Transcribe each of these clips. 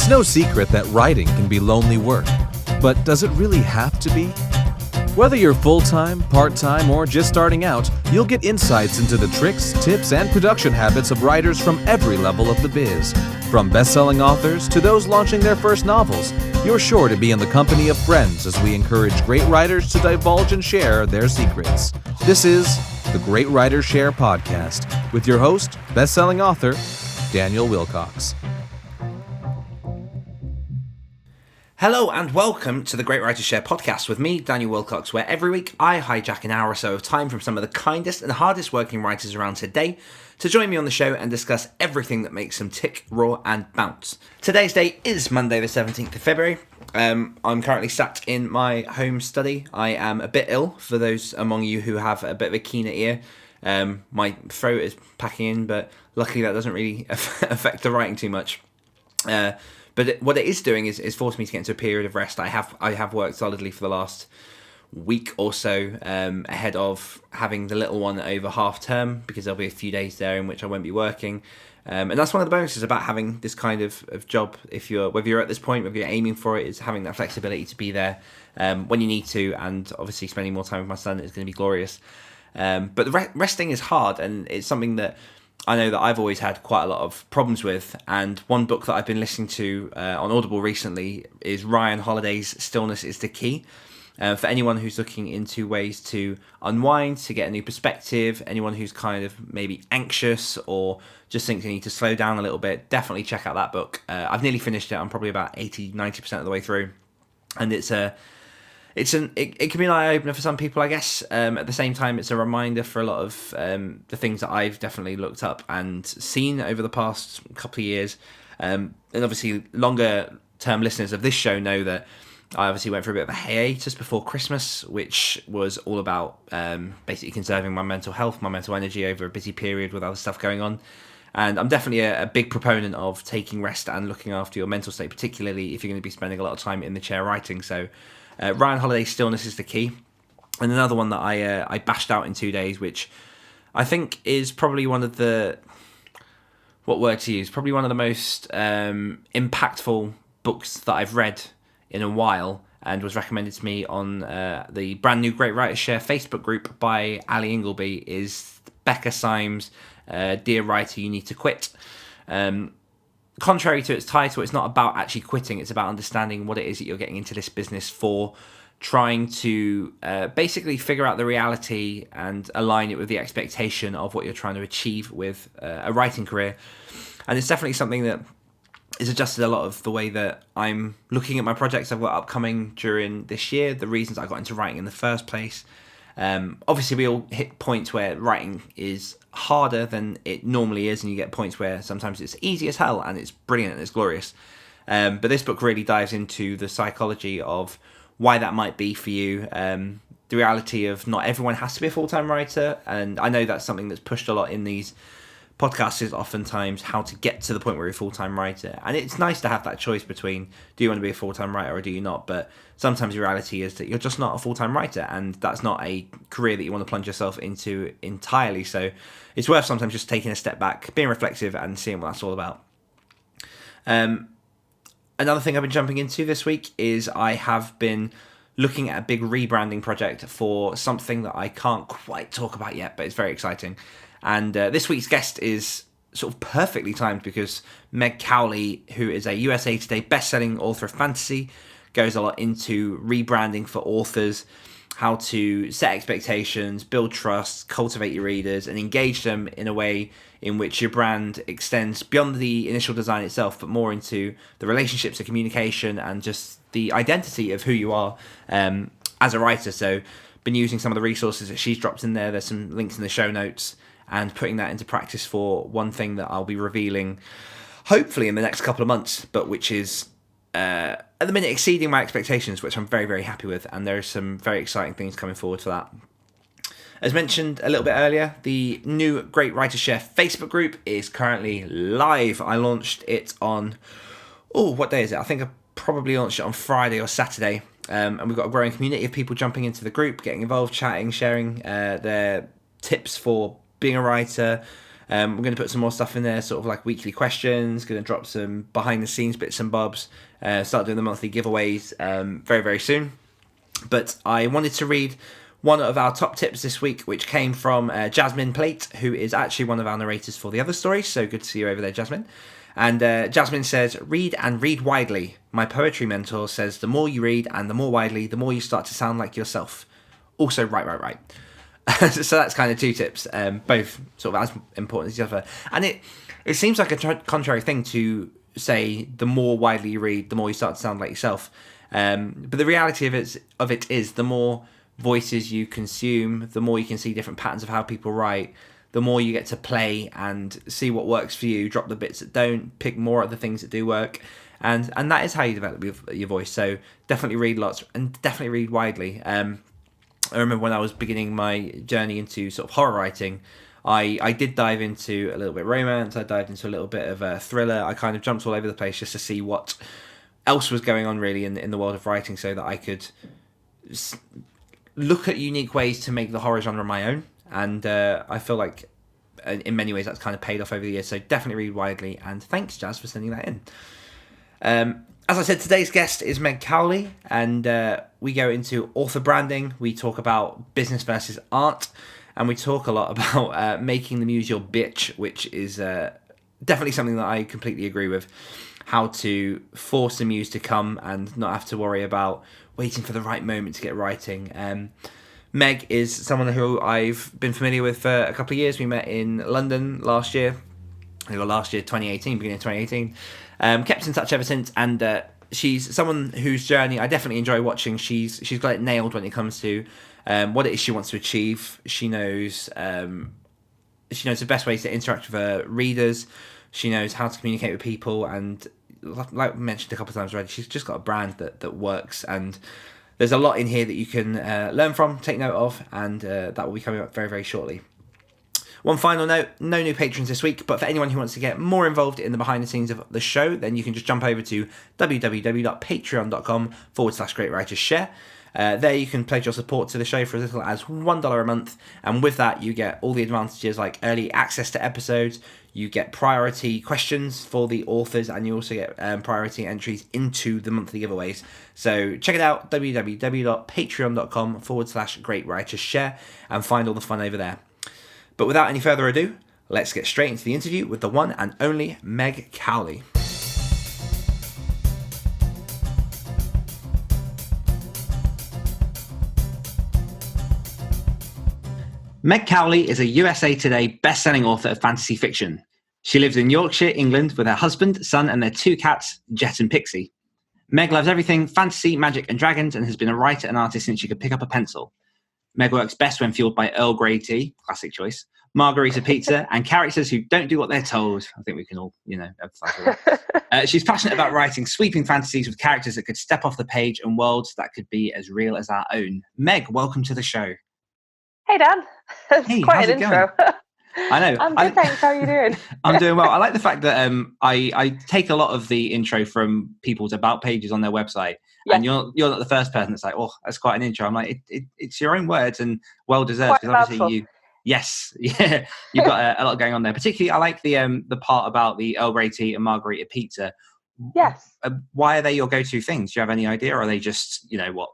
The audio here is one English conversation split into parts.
It's no secret that writing can be lonely work, but does it really have to be? Whether you're full-time, part-time, or just starting out, you'll get insights into the tricks, tips, and production habits of writers from every level of the biz. From best-selling authors to those launching their first novels, you're sure to be in the company of friends as we encourage great writers to divulge and share their secrets. This is the Great Writers Share podcast with your host, best-selling author, Daniel Wilcox. Hello and welcome to the Great Writers Share podcast with me, Daniel Wilcox, where every week I hijack an hour or so of time from some of the kindest and hardest working writers around today to join me on the show and discuss everything that makes them tick, roar and bounce. Today's date is Monday the 17th of February. I'm currently sat in my home study. I am a bit ill, for those among you who have a bit of a keener ear. My throat is packing in, but luckily that doesn't really affect the writing too much. But what it is doing is forcing me to get into a period of rest. I have worked solidly for the last week or so ahead of having the little one over half term, because there'll be a few days there in which I won't be working. And that's one of the bonuses about having this kind of job. Whether you're at this point, whether you're aiming for it, is having that flexibility to be there when you need to, and obviously spending more time with my son is going to be glorious. But the resting is hard, and it's something that I know that I've always had quite a lot of problems with, and one book that I've been listening to on Audible recently is Ryan Holiday's Stillness is the Key. For anyone who's looking into ways to unwind, to get a new perspective, anyone who's kind of maybe anxious or just thinks they need to slow down a little bit, definitely check out that book. I've nearly finished it. I'm probably about 80-90% of the way through, and it can be an eye-opener for some people, I guess. At the same time, it's a reminder for a lot of the things that I've definitely looked up and seen over the past couple of years. And obviously, longer-term listeners of this show know that I obviously went through a bit of a hiatus before Christmas, which was all about basically conserving my mental health, my mental energy over a busy period with other stuff going on. And I'm definitely a big proponent of taking rest and looking after your mental state, particularly if you're going to be spending a lot of time in the chair writing. So Ryan Holiday's Stillness is the Key. And another one that I bashed out in 2 days, which I think is probably one of the, what word to use, probably one of the most impactful books that I've read in a while, and was recommended to me on the brand new Great Writers Share Facebook group by Ali Ingleby, is Becca Syme's Dear Writer, You Need to Quit. Contrary to its title, it's not about actually quitting. It's about understanding what it is that you're getting into this business for, trying to basically figure out the reality and align it with the expectation of what you're trying to achieve with a writing career. And it's definitely something that is adjusted a lot of the way that I'm looking at my projects I've got upcoming during this year, the reasons I got into writing in the first place. Obviously, we all hit points where writing is harder than it normally is, and you get points where sometimes it's easy as hell and it's brilliant and it's glorious. But this book really dives into the psychology of why that might be for you, the reality of not everyone has to be a full-time writer, and I know that's something that's pushed a lot in these podcasts, is oftentimes how to get to the point where you're a full-time writer. And it's nice to have that choice between, do you want to be a full-time writer or do you not? But sometimes the reality is that you're just not a full-time writer, and that's not a career that you want to plunge yourself into entirely. So it's worth sometimes just taking a step back, being reflective and seeing what that's all about. Another thing I've been jumping into this week is I have been looking at a big rebranding project for something that I can't quite talk about yet, but it's very exciting. And this week's guest is sort of perfectly timed, because Meg Cowley, who is a USA Today Bestselling author of fantasy, goes a lot into rebranding for authors, how to set expectations, build trust, cultivate your readers, and engage them in a way in which your brand extends beyond the initial design itself, but more into the relationships, the communication, and just the identity of who you are as a writer. So been using some of the resources that she's dropped in there. There's some links in the show notes, and putting that into practice for one thing that I'll be revealing hopefully in the next couple of months, but which is at the minute exceeding my expectations, which I'm very, very happy with, and there are some very exciting things coming forward for that. As mentioned a little bit earlier, the new Great Writers Share Facebook group is currently live. I launched it on, what day is it? I think I probably launched it on Friday or Saturday, and we've got a growing community of people jumping into the group, getting involved, chatting, sharing their tips for being a writer, We're going to put some more stuff in there, sort of like weekly questions, going to drop some behind the scenes bits and bobs, start doing the monthly giveaways very, very soon. But I wanted to read one of our top tips this week, which came from Jasmine Plate, who is actually one of our narrators for the other story. So good to see you over there, Jasmine. And Jasmine says, read and read widely. My poetry mentor says the more you read and the more widely, the more you start to sound like yourself. Also, right. So that's kind of two tips, both sort of as important as each other. And it seems like a contrary thing to say the more widely you read, the more you start to sound like yourself. But the reality of it is the more voices you consume, the more you can see different patterns of how people write, the more you get to play and see what works for you, drop the bits that don't, pick more of the things that do work. And that is how you develop your voice. So definitely read lots and definitely read widely. I remember when I was beginning my journey into sort of horror writing, I did dive into a little bit of romance, I dived into a little bit of a thriller, I kind of jumped all over the place just to see what else was going on really in the world of writing so that I could look at unique ways to make the horror genre my own. And I feel like in many ways that's kind of paid off over the years. So definitely read widely, and thanks, Jazz, for sending that in. As I said, today's guest is Meg Cowley, and we go into author branding, we talk about business versus art, and we talk a lot about making the muse your bitch, which is definitely something that I completely agree with. How to force the muse to come and not have to worry about waiting for the right moment to get writing. Meg is someone who I've been familiar with for a couple of years. We met in London last year, 2018, beginning of 2018. Kept in touch ever since, and she's someone whose journey I definitely enjoy watching. She's got it nailed when it comes to what it is she wants to achieve. She knows the best ways to interact with her readers. She knows how to communicate with people, and like we mentioned a couple of times already, she's just got a brand that works, and there's a lot in here that you can learn from, take note of, and that will be coming up very, very shortly. One final note, no new patrons this week, but for anyone who wants to get more involved in the behind the scenes of the show, then you can just jump over to www.patreon.com/greatwritersshare. There you can pledge your support to the show for as little as $1 a month, and with that you get all the advantages like early access to episodes, you get priority questions for the authors, and you also get priority entries into the monthly giveaways. So check it out, www.patreon.com/greatwritersshare, and find all the fun over there. But without any further ado, let's get straight into the interview with the one and only Meg Cowley. Meg Cowley is a USA Today bestselling author of fantasy fiction. She lives in Yorkshire, England, with her husband, son, and their two cats, Jet and Pixie. Meg loves everything fantasy, magic, and dragons, and has been a writer and artist since she could pick up a pencil. Meg works best when fueled by Earl Grey Tea, classic choice, margarita pizza, and characters who don't do what they're told. I think we can all, emphasize with that. She's passionate about writing sweeping fantasies with characters that could step off the page and worlds that could be as real as our own. Meg, welcome to the show. Hey, Dan. Hey, quite how's an it intro. going? I know. I'm good, thanks. How are you doing? I'm doing well. I like the fact that I take a lot of the intro from people's about pages on their website, and you're not the first person that's like, oh, that's quite an intro. I'm like, it's your own words and well deserved, because obviously you've got a lot going on there. Particularly, I like the part about the Earl Grey tea and margarita pizza. Yes. Why are they your go-to things? Do you have any idea, or are they just what?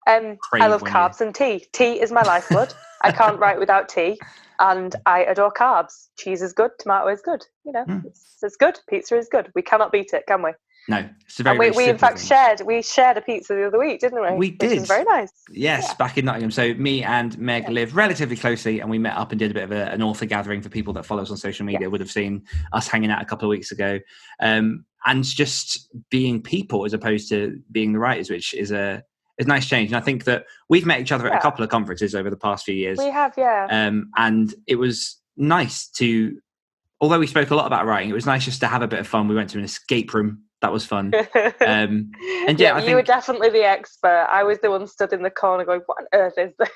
I love carbs and tea. Tea is my lifeblood. I can't write without tea, and I adore carbs. Cheese is good. Tomato is good. It's good. Pizza is good. We cannot beat it, can we? No, it's a very. And we in fact shared a pizza the other week, didn't we? We did. Which was very nice. Yes, back in Nottingham. So me and Meg live relatively closely, and we met up and did a bit of an author gathering. For people that follow us on social media would have seen us hanging out a couple of weeks ago, and just being people as opposed to being the writers, which is a nice change. And I think that we've met each other at a couple of conferences over the past few years. We have, and it was nice to, although we spoke a lot about writing, it was nice just to have a bit of fun. We went to an escape room. That was fun. And I think you were dedefinitely the expert. I was the one stood in the corner going, what on earth is this?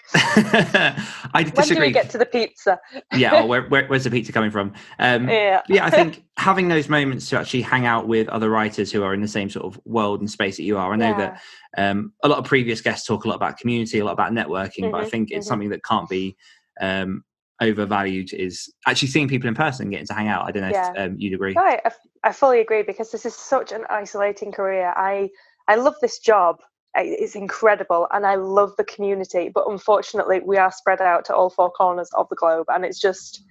I disagree. When do we get to the pizza? Where's the pizza coming from? I think having those moments to actually hang out with other writers who are in the same sort of world and space that you are. I know that a lot of previous guests talk a lot about community, a lot about networking, but I think it's something that can't be overvalued is actually seeing people in person and getting to hang out. I don't know if you'd agree. No, I fully agree, because this is such an isolating career. I love this job. It's incredible, and I love the community, but unfortunately we are spread out to all four corners of the globe, and it's just,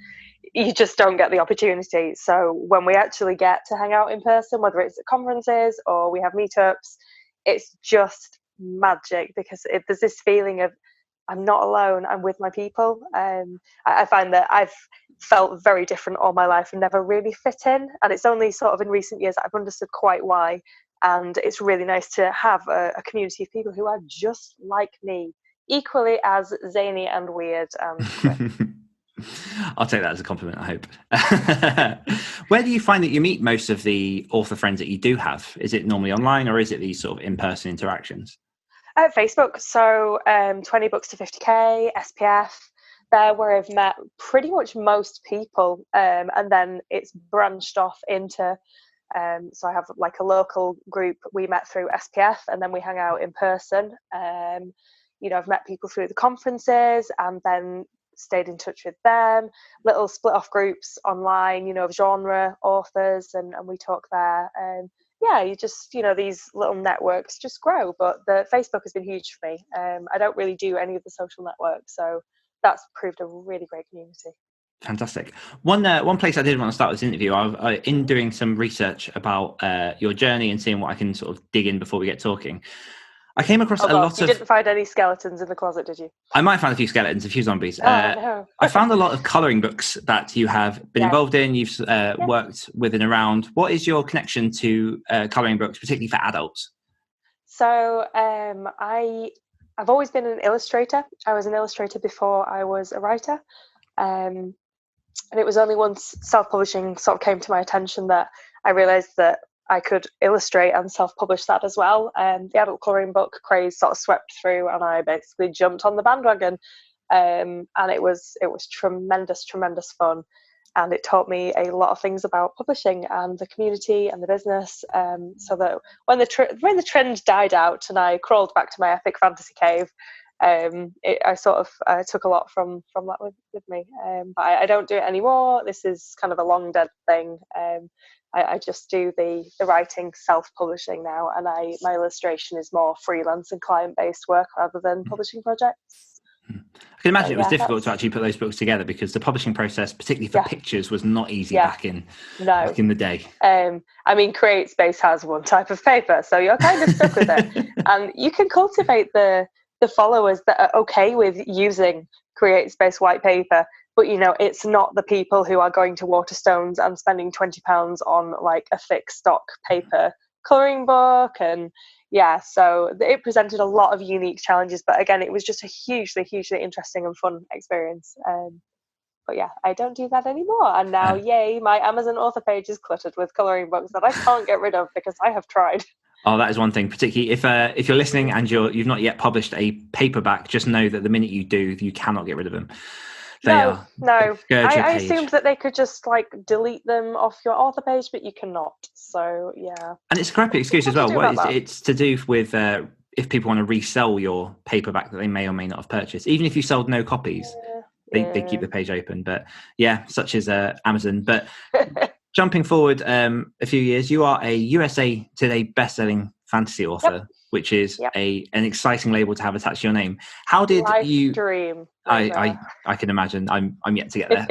you just don't get the opportunity. So when we actually get to hang out in person, whether it's at conferences or we have meetups, it's just magic, because there's this feeling of, I'm not alone, I'm with my people. I find that I've felt very different all my life and never really fit in, and it's only sort of in recent years that I've understood quite why. And it's really nice to have a community of people who are just like me, equally as zany and weird and quick. I'll take that as a compliment, I hope. Where do you find that you meet most of the author friends that you do have? Is it normally online, or is it these sort of in-person interactions? Facebook, so 20 books to 50k, SPF, they're where I've met pretty much most people, and then it's branched off into, so I have like a local group we met through SPF, and then we hang out in person. I've met people through the conferences and then stayed in touch with them, little split off groups online, of genre authors, and we talk there. You just, these little networks just grow. But the Facebook has been huge for me. I don't really do any of the social networks, so that's proved a really great community. Fantastic. One place I did want to start this interview, in doing some research about your journey and seeing what I can sort of dig in before we get talking, I came across a lot of... You didn't find any skeletons in the closet, did you? I might find a few skeletons, a few zombies. No. I found a lot of colouring books that you have been involved in. You've worked with and around. What is your connection to colouring books, particularly for adults? So I've always been an illustrator. I was an illustrator before I was a writer. And it was only once self-publishing sort of came to my attention that I realised that I could illustrate and self-publish that as well. The adult colouring book craze sort of swept through, and I basically jumped on the bandwagon. And it was tremendous fun, and it taught me a lot of things about publishing and the community and the business. So that when the trend died out and I crawled back to my epic fantasy cave, I sort of took a lot from that with me. But I don't do it anymore. This is kind of a long dead thing. I just do the writing, self-publishing now, and my illustration is more freelance and client-based work rather than publishing projects. I can imagine it was difficult to actually put those books together, because the publishing process, particularly for pictures, was not easy back in the day. CreateSpace has one type of paper, so you're kind of stuck with it. And you can cultivate the followers that are okay with using CreateSpace white paper, but it's not the people who are going to Waterstones and spending £20 on like a thick stock paper colouring book. And so it presented a lot of unique challenges, but again, it was just a hugely interesting and fun experience. But I don't do that anymore, and now yay, my Amazon author page is cluttered with colouring books that I can't get rid of because I have tried. Oh, that is one thing, particularly if you're listening and you've not yet published a paperback, just know that the minute you do, you cannot get rid of them. No. I assumed that they could just like delete them off your author page, but you cannot. So and it's a crappy excuse as well. It's to do with if people want to resell your paperback that they may or may not have purchased, even if you sold no copies, they keep the page open. But such is Amazon. But jumping forward a few years, you are a USA Today Bestselling fantasy author, which is an exciting label to have attached to your name. How did dream? I can imagine. I'm yet to get there.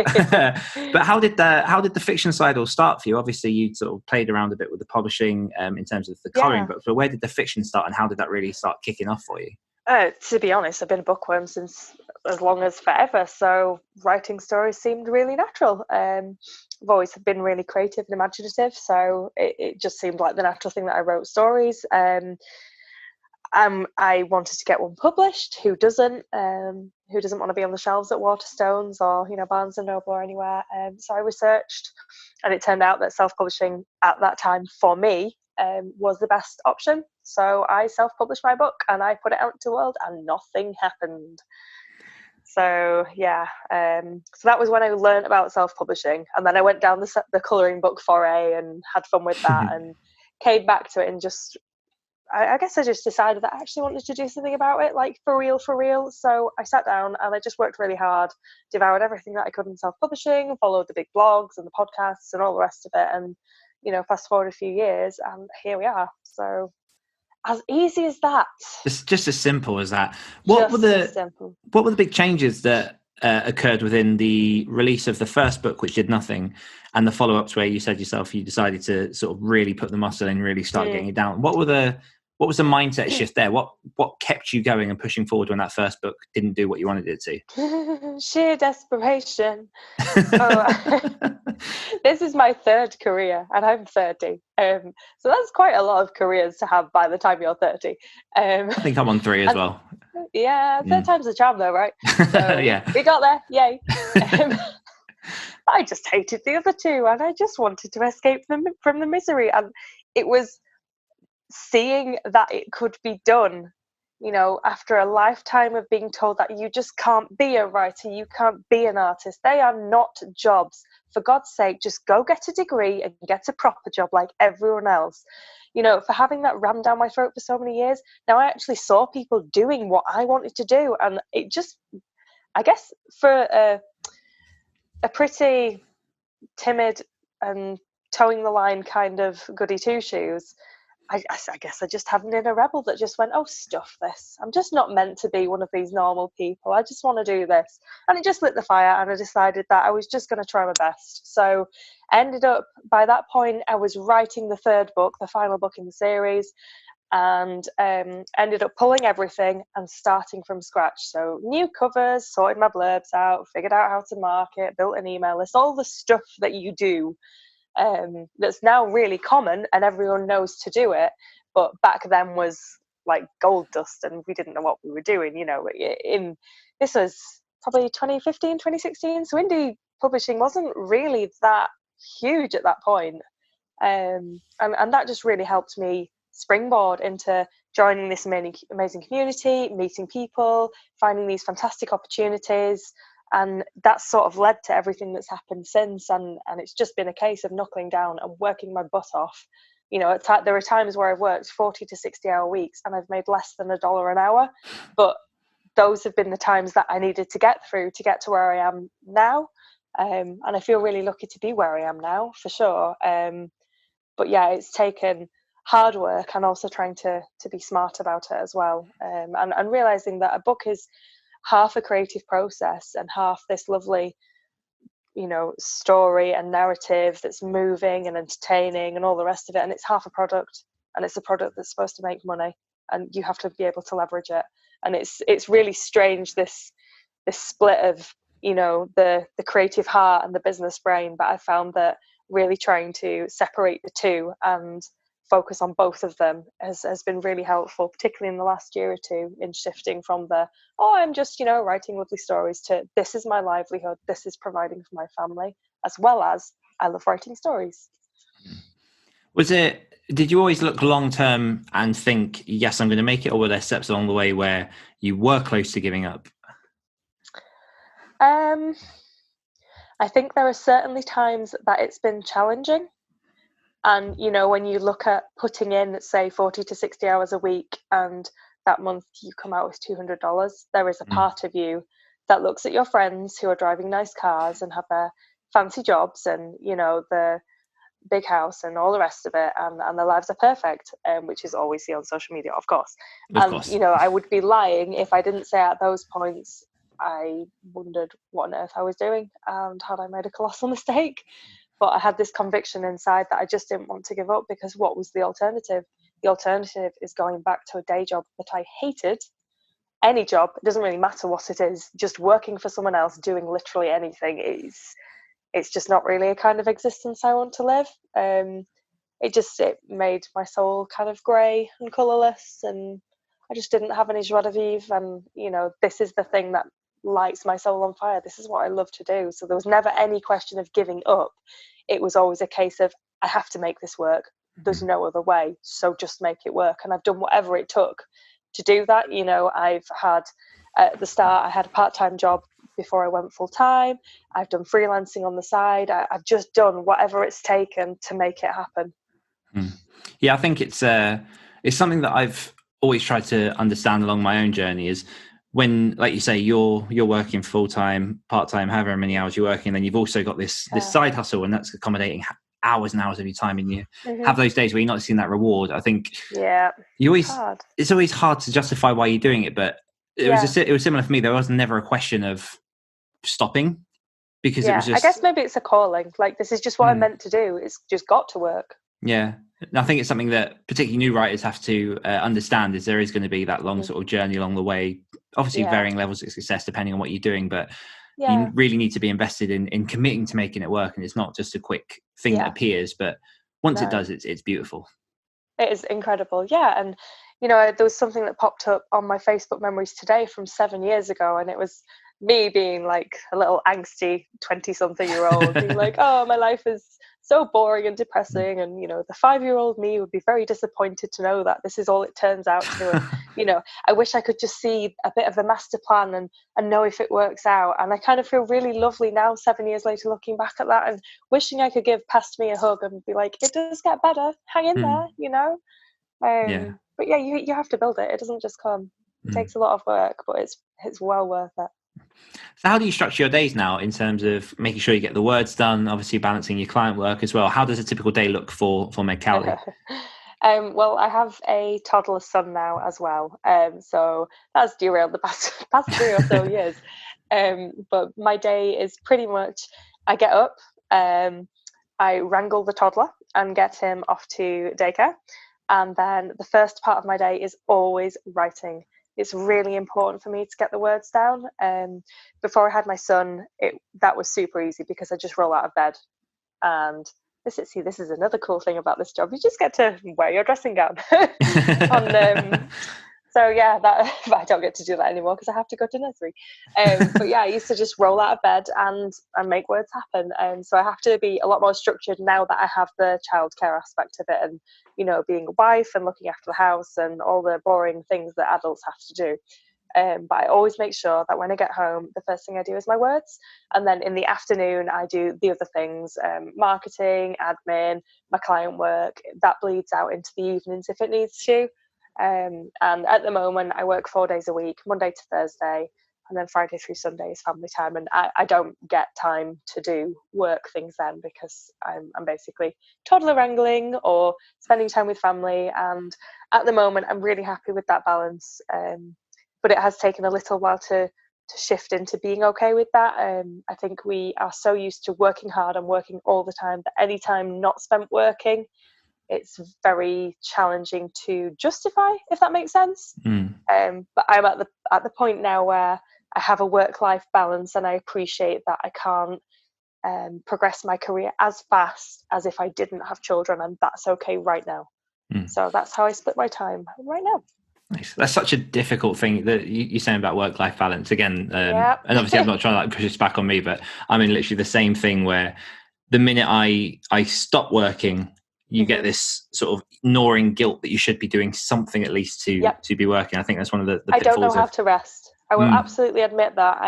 But how did the fiction side all start for you? Obviously, you sort of played around a bit with the publishing in terms of the colouring books, but where did the fiction start, and how did that really start kicking off for you? To be honest, I've been a bookworm since as long as forever, so writing stories seemed really natural. I've always been really creative and imaginative, so it just seemed like the natural thing that I wrote stories. I wanted to get one published. Who doesn't? Who doesn't want to be on the shelves at Waterstones or Barnes and Noble or anywhere? So I researched, and it turned out that self-publishing at that time for me was the best option. So I self-published my book and I put it out into the world, and nothing happened. So so that was when I learned about self-publishing, and then I went down the colouring book foray and had fun with that, and came back to it and just I guess I just decided that I actually wanted to do something about it, like for real. So I sat down and I just worked really hard, devoured everything that I could in self-publishing, followed the big blogs and the podcasts and all the rest of it. And, fast forward a few years and here we are. So as easy as that. It's just as simple as that. What were the big changes that occurred within the release of the first book, which did nothing, and the follow-ups where you said yourself you decided to sort of really put the muscle in, really start getting it down? What was the mindset shift there? What kept you going and pushing forward when that first book didn't do what you wanted it to? Sheer desperation. This is my third career and I'm 30. So that's quite a lot of careers to have by the time you're 30. I think I'm on 3 as well. Yeah, third time's the charm though, right? So yeah. We got there, yay. I just hated the other two and I just wanted to escape from the misery. And it was seeing that it could be done, after a lifetime of being told that you just can't be a writer, you can't be an artist. They are not jobs. For God's sake, just go get a degree and get a proper job like everyone else. For having that rammed down my throat for so many years, now I actually saw people doing what I wanted to do. And it just, I guess for a pretty timid and towing the line kind of goody two-shoes, I guess I just had an inner rebel that just went, oh, stuff this. I'm just not meant to be one of these normal people. I just want to do this. And it just lit the fire and I decided that I was just going to try my best. So I ended up, by that point, I was writing the third book, the final book in the series, and ended up pulling everything and starting from scratch. So new covers, sorted my blurbs out, figured out how to market, built an email list, all the stuff that you do. That's now really common and everyone knows to do it, but back then was like gold dust and we didn't know what we were doing. This was probably 2015, 2016, so indie publishing wasn't really that huge at that point. And that just really helped me springboard into joining this amazing community, meeting people, finding these fantastic opportunities. And that's sort of led to everything that's happened since. And it's just been a case of knuckling down and working my butt off. There are times where I've worked 40 to 60-hour weeks and I've made less than $1 an hour. But those have been the times that I needed to get through to get to where I am now. And I feel really lucky to be where I am now, for sure. But yeah, it's taken hard work and also trying to be smart about it as well. And realizing that a book is half a creative process and half this lovely, story and narrative that's moving and entertaining and all the rest of it. And it's half a product, and it's a product that's supposed to make money, and you have to be able to leverage it. And it's really strange, this split of, the creative heart and the business brain. But I found that really trying to separate the two and focus on both of them has been really helpful, particularly in the last year or two, in shifting from I'm just, writing lovely stories to this is my livelihood, this is providing for my family, as well as I love writing stories. Did you always look long term and think, yes, I'm going to make it, or were there steps along the way where you were close to giving up? I think there are certainly times that it's been challenging. And, when you look at putting in, say, 40 to 60 hours a week and that month you come out with $200, there is a part of you that looks at your friends who are driving nice cars and have their fancy jobs and, the big house and all the rest of it, and their lives are perfect, which is all we see on social media, of course. Of course. I would be lying if I didn't say at those points I wondered what on earth I was doing and had I made a colossal mistake. But I had this conviction inside that I just didn't want to give up, because what was the alternative? The alternative is going back to a day job that I hated. Any job, it doesn't really matter what it is, just working for someone else, doing literally anything, it's just not really a kind of existence I want to live. It made my soul kind of grey and colourless, and I just didn't have any joie de vivre. And, this is the thing that lights my soul on fire. This is what I love to do. So there was never any question of giving up. It was always a case of, I have to make this work. There's no other way. So just make it work. And I've done whatever it took to do that. I've had, at the start, I had a part-time job before I went full-time. I've done freelancing on the side. I've just done whatever it's taken to make it happen. Yeah, I think it's It's something that I've always tried to understand along my own journey is when, like you say, you're working full-time, part-time, however many hours you're working, and then you've also got this side hustle, and that's accommodating hours and hours of your time, and you have those days where you're not seeing that reward. I think it's always hard to justify why you're doing it, but it was similar for me. There was never a question of stopping, because it was just, I guess maybe it's a calling, like this is just what I'm meant to do. It's just got to work. And I think it's something that particularly new writers have to understand, is there is going to be that long sort of journey along the way, obviously varying levels of success depending on what you're doing, but you really need to be invested in committing to making it work, and it's not just a quick thing that appears, but once it does, it's beautiful. It is incredible. And there was something that popped up on my Facebook memories today from 7 years ago, and it was me being like a little angsty 20-something-year-old being like, oh, my life is so boring and depressing, and the 5-year-old me would be very disappointed to know that this is all it turns out to, and I wish I could just see a bit of the master plan and know if it works out. And I kind of feel really lovely now, 7 years later, looking back at that and wishing I could give past me a hug and be like, it does get better, hang in there, but you have to build it. It doesn't just come. It takes a lot of work, but it's well worth it. So how do you structure your days now in terms of making sure you get the words done, obviously balancing your client work as well? How does a typical day look for Meg Cowley? Well, I have a toddler son now as well. So that's derailed the past 3 or so years. But my day is pretty much, I get up, I wrangle the toddler and get him off to daycare. And then the first part of my day is always writing. It's really important for me to get the words down. Before I had my son, that was super easy because I just roll out of bed. And this is another cool thing about this job. You just get to wear your dressing gown. So that I don't get to do that anymore because I have to go to nursery. But I used to just roll out of bed and make words happen. So I have to be a lot more structured now that I have the childcare aspect of it, and being a wife and looking after the house and all the boring things that adults have to do. But I always make sure that when I get home, the first thing I do is my words. And then in the afternoon, I do the other things, marketing, admin, my client work. That bleeds out into the evenings if it needs to. And at the moment, I work 4 days a week, Monday to Thursday, and then Friday through Sunday is family time. And I don't get time to do work things then because I'm basically toddler wrangling or spending time with family. And at the moment, I'm really happy with that balance. But it has taken a little while to shift into being okay with that. I think we are so used to working hard and working all the time that any time not spent working, it's very challenging to justify, if that makes sense. But I'm at the point now where I have a work-life balance, and I appreciate that I can't progress my career as fast as if I didn't have children, and that's okay right now. So that's how I split my time right now. Nice. That's such a difficult thing that you're saying about work-life balance again. And obviously I'm not trying to push this back on me, but I'm in literally the same thing where the minute I stop working, you get this sort of gnawing guilt that you should be doing something at least to be working. I think that's one of the pitfalls. I don't know how to rest. I will absolutely admit that.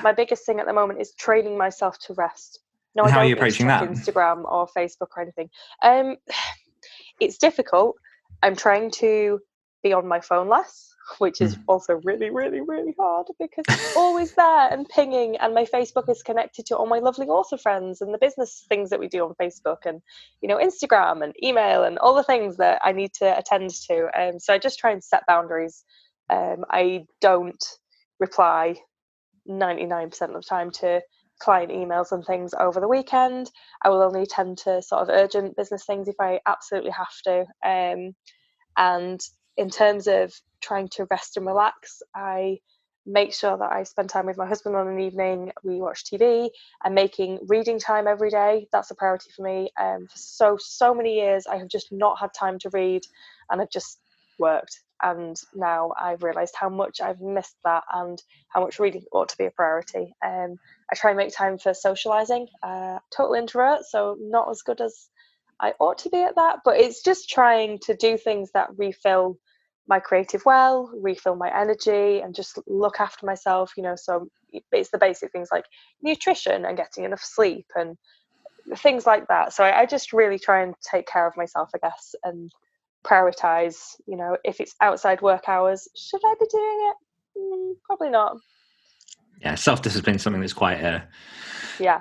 My biggest thing at the moment is training myself to rest. No, and how are you approaching that? Instagram or Facebook or anything. It's difficult. I'm trying to be on my phone less, which is also really, really, really hard because it's always there and pinging, and my Facebook is connected to all my lovely author friends and the business things that we do on Facebook, and Instagram and email and all the things that I need to attend to. So I just try and set boundaries. I don't reply 99% of the time to client emails and things over the weekend. I will only attend to sort of urgent business things if I absolutely have to. And in terms of trying to rest and relax, I make sure that I spend time with my husband on an evening. We watch TV. I'm making reading time every day. That's a priority for me. For so many years, I have just not had time to read, and I've just worked. And now I've realised how much I've missed that and how much reading ought to be a priority. I try and make time for socialising. Total introvert, so not as good as I ought to be at that. But it's just trying to do things that refill my creative well, refill my energy, and just look after myself. So it's the basic things like nutrition and getting enough sleep and things like that. So I just really try and take care of myself, I guess, and prioritize, if it's outside work hours, should I be doing it? Probably not. Yeah, self-discipline is something that's quite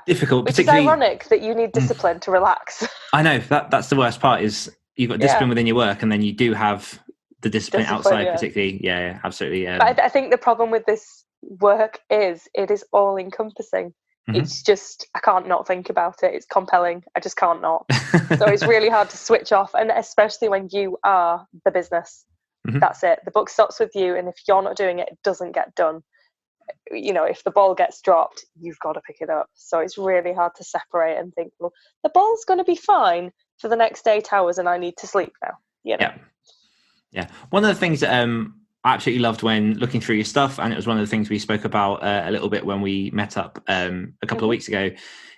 difficult. Which is ironic that you need discipline to relax. I know, that's the worst part, is you've got discipline within your work, and then you do have the discipline outside, particularly. Yeah, absolutely. But I think the problem with this work is it is all encompassing. It's just, I can't not think about it. It's compelling. I just can't not. So it's really hard to switch off, and especially when you are the business. That's it. The book stops with you, and if you're not doing it, it doesn't get done. If the ball gets dropped, you've got to pick it up. So it's really hard to separate and think, well, the ball's going to be fine for the next 8 hours and I need to sleep now. Yeah. One of the things that I absolutely loved when looking through your stuff, and it was one of the things we spoke about a little bit when we met up a couple of weeks ago,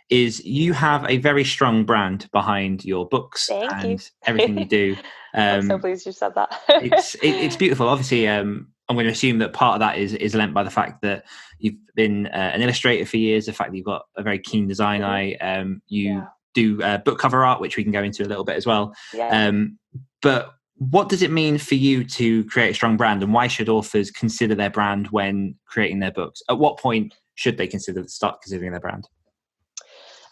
is you have a very strong brand behind your books and everything you do. I'm so pleased you said that. it's beautiful. Obviously, I'm going to assume that part of that is lent by the fact that you've been an illustrator for years, the fact that you've got a very keen design eye. You do book cover art, which we can go into a little bit as well. But what does it mean for you to create a strong brand, and why should authors consider their brand when creating their books? At what point should they start considering their brand?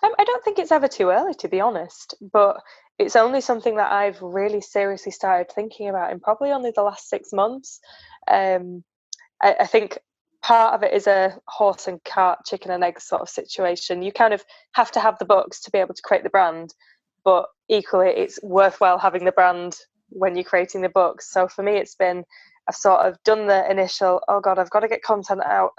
I don't think it's ever too early, to be honest, but it's only something that I've really seriously started thinking about in probably only the last 6 months. I think part of it is a horse and cart, chicken and egg sort of situation. You kind of have to have the books to be able to create the brand, but equally it's worthwhile having the brand when you're creating the books. So for me, it's been, I've sort of done the initial, oh God, I've got to get content out,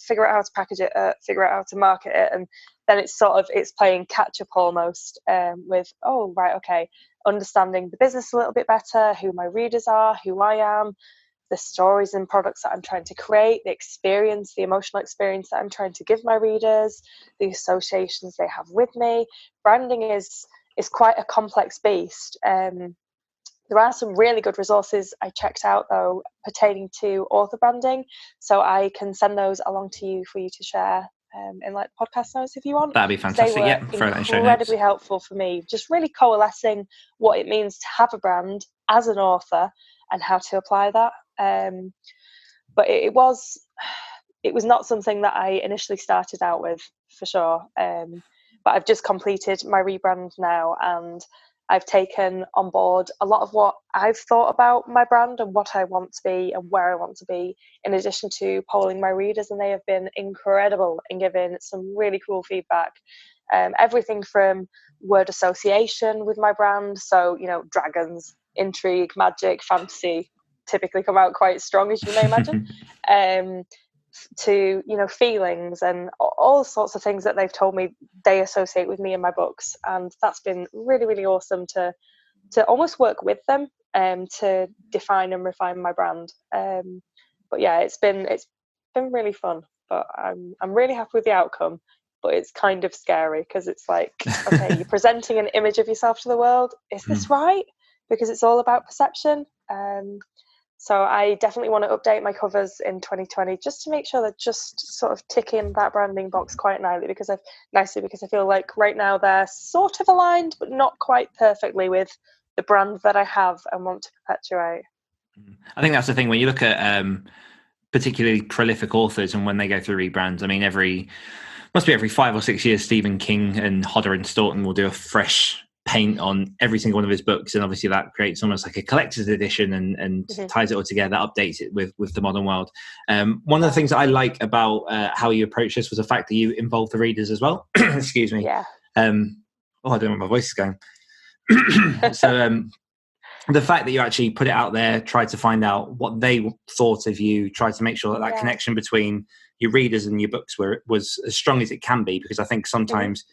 figure out how to package it, figure out how to market it. And then it's playing catch up almost with, oh, right, okay, understanding the business a little bit better, who my readers are, who I am, the stories and products that I'm trying to create, the experience, the emotional experience that I'm trying to give my readers, the associations they have with me. Branding is quite a complex beast. There are some really good resources I checked out, though, pertaining to author branding. So I can send those along to you for you to share in like podcast notes if you want. That'd be fantastic. They were incredibly helpful for me, just really coalescing what it means to have a brand as an author and how to apply that. But it was not something that I initially started out with, for sure. But I've just completed my rebrand now, and I've taken on board a lot of what I've thought about my brand and what I want to be and where I want to be, in addition to polling my readers, and they have been incredible in giving some really cool feedback. Everything from word association with my brand, so, dragons, intrigue, magic, fantasy typically come out quite strong, as you may imagine, to feelings and all sorts of things that they've told me they associate with me in my books, and that's been really, really awesome to almost work with them to define and refine my brand. But yeah, it's been really fun, but I'm really happy with the outcome. But it's kind of scary because it's like, okay, you're presenting an image of yourself to the world. Is this right? Because it's all about perception. So I definitely want to update my covers in 2020 just to make sure they're just sort of ticking that branding box quite nicely, because I feel like right now they're sort of aligned, but not quite perfectly with the brand that I have and want to perpetuate. I think that's the thing when you look at particularly prolific authors and when they go through rebrands. I mean, every 5 or 6 years, Stephen King and Hodder and Stoughton will do a fresh paint on every single one of his books, and obviously that creates almost like a collector's edition and ties it all together, updates it with the modern world. One of the things that I like about how you approach this was the fact that you involve the readers as well. Excuse me. Yeah. I don't know where my voice is going. So the fact that you actually put it out there, tried to find out what they thought of you, tried to make sure that connection between your readers and your books was as strong as it can be, because I think sometimes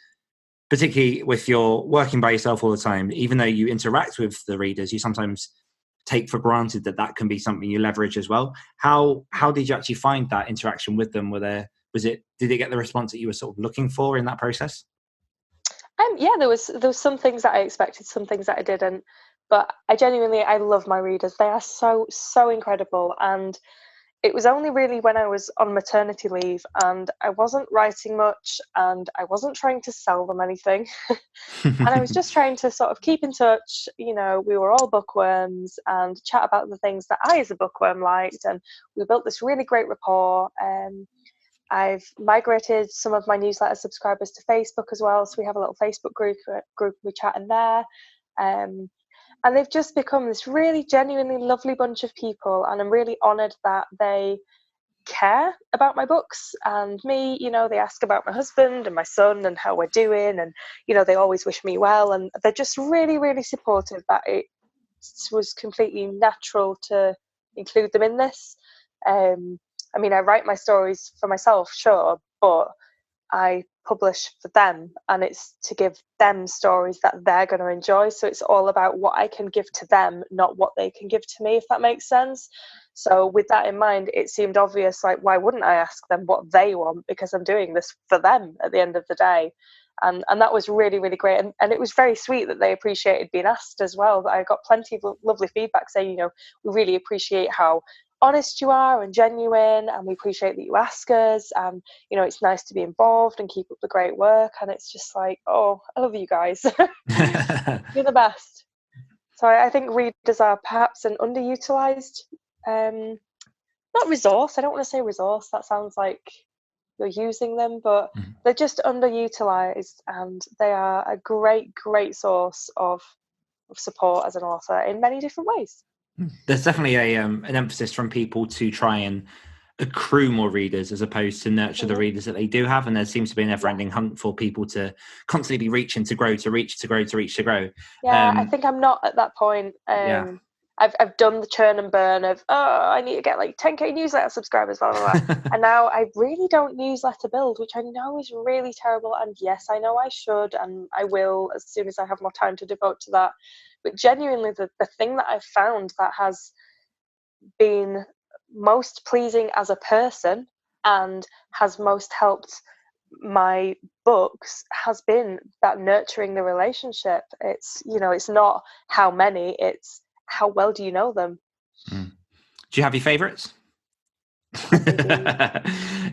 particularly with your working by yourself all the time, even though you interact with the readers, you sometimes take for granted that can be something you leverage as well. How did you actually find that interaction with them? Did it get the response that you were sort of looking for in that process? There was some things that I expected, some things that I didn't, but I love my readers. They are so incredible, and it was only really when I was on maternity leave and I wasn't writing much and I wasn't trying to sell them anything. And I was just trying to sort of keep in touch. You know, we were all bookworms and chat about the things that I, as a bookworm, liked. And we built this really great rapport. I've migrated some of my newsletter subscribers to Facebook as well. So we have a little Facebook group we chat in there. And they've just become this really genuinely lovely bunch of people. And I'm really honoured that they care about my books and me. You know, they ask about my husband and my son and how we're doing, and you know, they always wish me well, and they're just really, really supportive. That it was completely natural to include them in this. I mean, I write my stories for myself, sure, but I publish for them, and it's to give them stories that they're going to enjoy. So it's all about what I can give to them, not what they can give to me, if that makes sense. So with that in mind, it seemed obvious, like, why wouldn't I ask them what they want? Because I'm doing this for them at the end of the day. And that was really, really great. And it was very sweet that they appreciated being asked as well. I got plenty of lovely feedback saying, you know, we really appreciate how honest you are and genuine, and we appreciate that you ask us, and you know, it's nice to be involved and keep up the great work. And it's just like, oh, I love you guys. You're the best. So I think readers are perhaps an underutilized not resource, I don't want to say resource, that sounds like you're using them, but they're just underutilized, and they are a great source of support as an author in many different ways. There's definitely an emphasis from people to try and accrue more readers as opposed to nurture the readers that they do have, and there seems to be a never-ending hunt for people to constantly be reaching to grow, to reach, to grow, to reach, to grow. I think I'm not at that point. I've done the churn and burn of, I need to get like 10k newsletter subscribers, blah, blah, blah. And now I really don't newsletter build, which I know is really terrible. And yes, I know I should, and I will as soon as I have more time to devote to that. But genuinely, the thing that I've found that has been most pleasing as a person and has most helped my books has been that nurturing the relationship. It's, you know, it's not how many, it's how well do you know them. Do you have your favorites?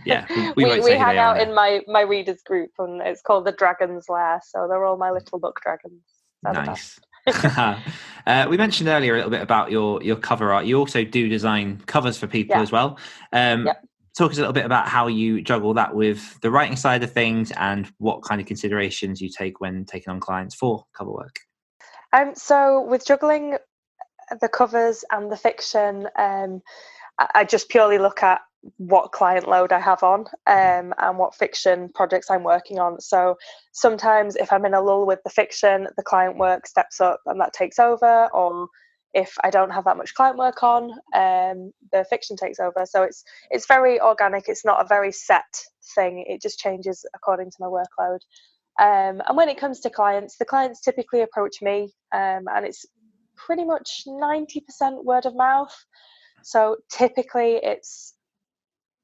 Yeah, we hang out in my readers group, and it's called the Dragon's Lair, so they're all my little book dragons. Nice. We mentioned earlier a little bit about your cover art. You also do design covers for people as well. Talk us a little bit about how you juggle that with the writing side of things, and what kind of considerations you take when taking on clients for cover work. So with juggling the covers and the fiction, I just purely look at what client load I have on, and what fiction projects I'm working on. So sometimes if I'm in a lull with the fiction, the client work steps up and that takes over, or if I don't have that much client work on, the fiction takes over. So it's very organic. It's not a very set thing. It just changes according to my workload. And when it comes to clients, the clients typically approach me, and it's pretty much 90% word of mouth. So typically it's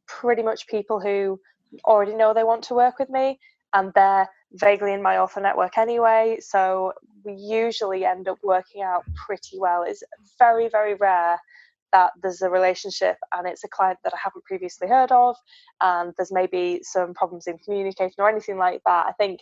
pretty much people who already know they want to work with me, and they're vaguely in my author network anyway. So we usually end up working out pretty well. It's very, very rare that there's a relationship and it's a client that I haven't previously heard of, and there's maybe some problems in communicating or anything like that. I think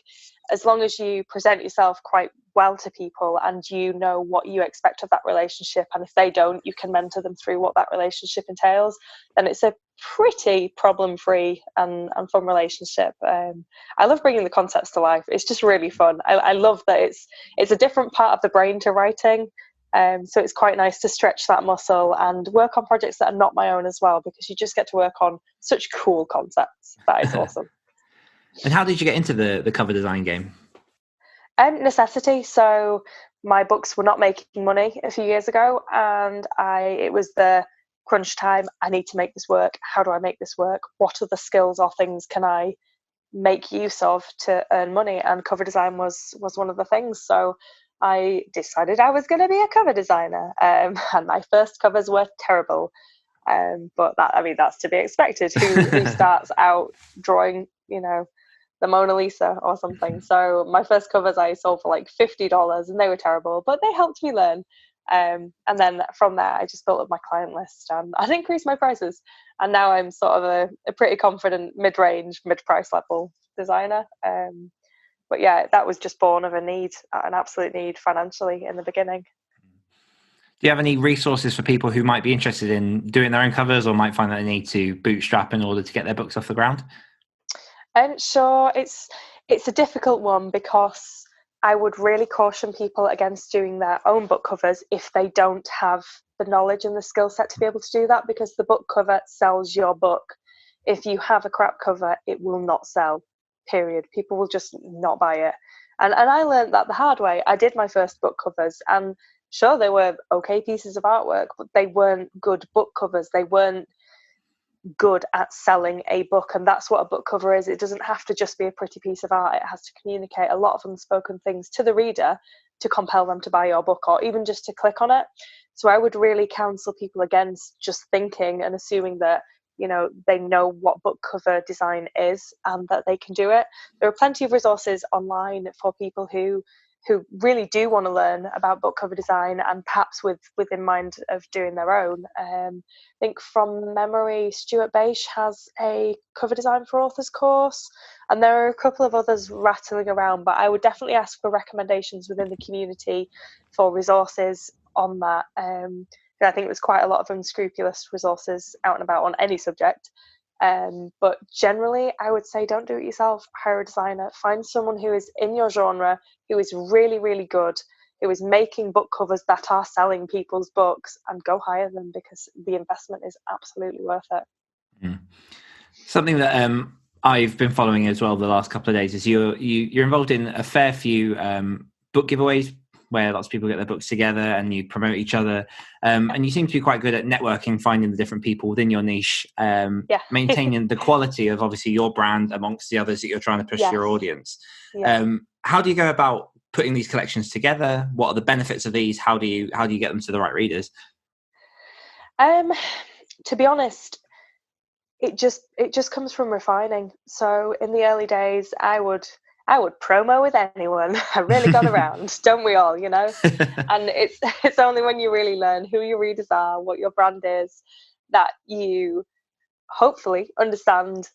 as long as you present yourself quite well to people and you know what you expect of that relationship, and if they don't, you can mentor them through what that relationship entails, then it's a pretty problem-free and fun relationship. I love bringing the concepts to life. It's just really fun. I love that it's a different part of the brain to writing. So it's quite nice to stretch that muscle and work on projects that are not my own as well, because you just get to work on such cool concepts. That is awesome. And how did you get into the cover design game? Necessity. So my books were not making money a few years ago, and it was the crunch time. I need to make this work. How do I make this work? What other skills or things can I make use of to earn money? And cover design was one of the things. So I decided I was going to be a cover designer, and my first covers were terrible. But that's to be expected. Who starts out drawing, the Mona Lisa or something? So my first covers I sold for like $50, and they were terrible, but they helped me learn. And then from there, I just built up my client list and I'd increased my prices. And now I'm sort of a pretty confident mid-range, mid-price level designer. But yeah, that was just born of a need, an absolute need financially in the beginning. Do you have any resources for people who might be interested in doing their own covers or might find that they need to bootstrap in order to get their books off the ground? Sure, it's a difficult one because I would really caution people against doing their own book covers if they don't have the knowledge and the skill set to be able to do that, because the book cover sells your book. If you have a crap cover, it will not sell, period. People will just not buy it. And I learned that the hard way. I did my first book covers and sure, they were okay pieces of artwork, but they weren't good book covers. They weren't good at selling a book, and that's what a book cover is. It doesn't have to just be a pretty piece of art. It has to communicate a lot of unspoken things to the reader to compel them to buy your book or even just to click on it. So I would really counsel people against just thinking and assuming that, you know, they know what book cover design is and that they can do it. There are plenty of resources online for people who really do want to learn about book cover design and perhaps within mind of doing their own. I think from memory, Stuart Bache has a cover design for authors course, and there are a couple of others rattling around, but I would definitely ask for recommendations within the community for resources on that. I think there's quite a lot of unscrupulous resources out and about on any subject. But generally, I would say don't do it yourself. Hire a designer. Find someone who is in your genre, who is really, really good, who is making book covers that are selling people's books, and go hire them because the investment is absolutely worth it. Mm. Something that I've been following as well the last couple of days is you're involved in a fair few book giveaways where lots of people get their books together and you promote each other. And you seem to be quite good at networking, finding the different people within your niche, maintaining the quality of obviously your brand amongst the others that you're trying to push to your audience. How do you go about putting these collections together? What are the benefits of these? How do you get them to the right readers? To be honest, it just comes from refining. So in the early days, I would promo with anyone. I really got around, don't we all, you know? And it's only when you really learn who your readers are, what your brand is, that you hopefully understand